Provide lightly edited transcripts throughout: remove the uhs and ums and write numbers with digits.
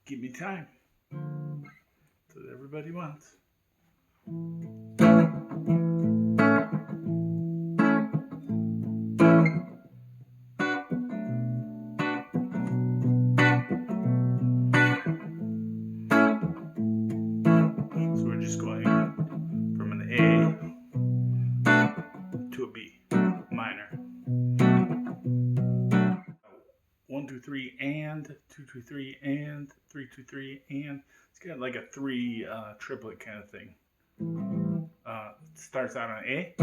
Give me time. That's what everybody wants. So we're just going from an A to a B minor. 1, 2, 3, and 2, 2, 3, and 3, 2, 3, and it's got like a three triplet kind of thing. Starts out on A.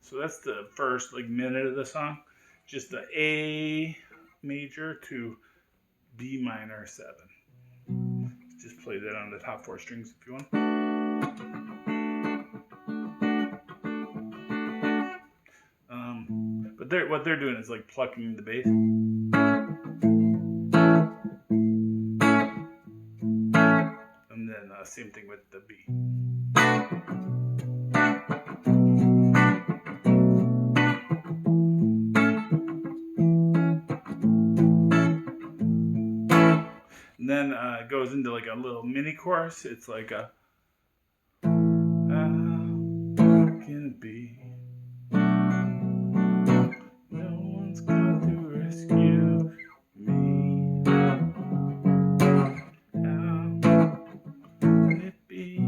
So that's the first like minute of the song. Just the A major to B minor 7. Just play that on the top 4 strings if you want. But what they're doing is like plucking the bass. And then same thing with the B. And then it goes into like a little mini chorus. It's like a how can it be? No one's come to rescue me. How can it be?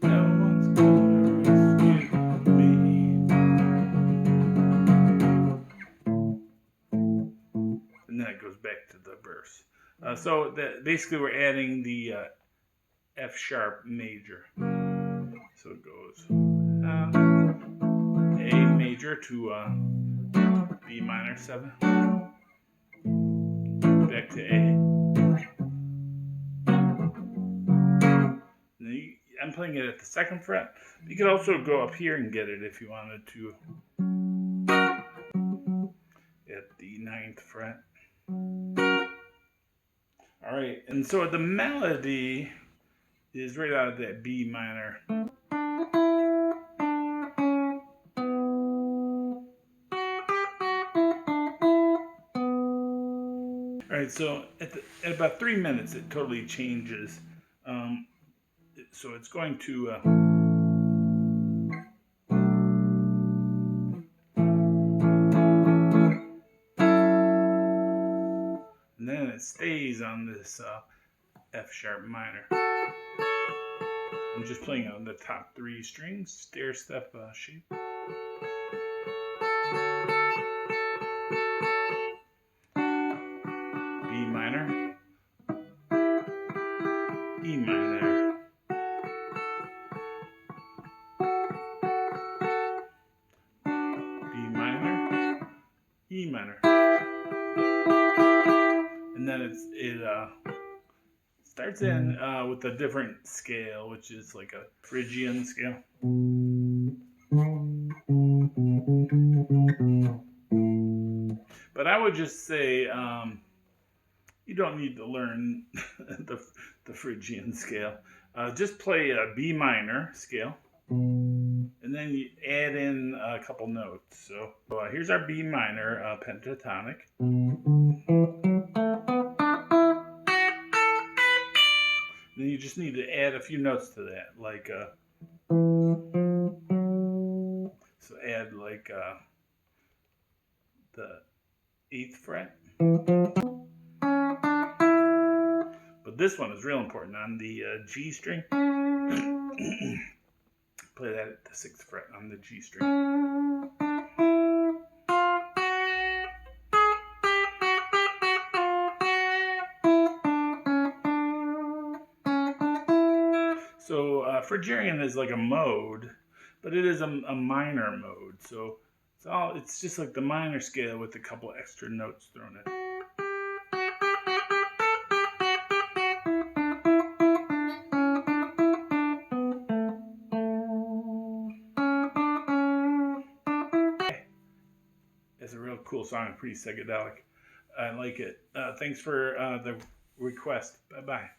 No one's gonna rescue me. And then it goes back to the verse. So that basically we're adding the F sharp major. So it goes A major to B minor 7, back to A. I'm playing it at the 2nd fret. You could also go up here and get it if you wanted to at the 9th fret. All right, and so the melody is right out of that B minor. All right, so at about 3 minutes, it totally changes. So it's going to and then it stays on this F sharp minor. I'm just playing on the top 3 strings, stair step shape. B minor, E minor, B minor, E minor, and then it starts in with a different scale, which is like a Phrygian scale. But I would just say you don't need to learn the Phrygian scale. Just play a B minor scale, and then you add in a couple notes. So here's our B minor pentatonic. Then you just need to add a few notes to that, like so add like the 8th fret. But this one is real important on the G string. Play that at the 6th fret on the G string. So Phrygian is like a mode, but it is a minor mode. So it's just like the minor scale with a couple extra notes thrown in. It's a real cool song, pretty psychedelic. I like it. Thanks for the request. Bye bye.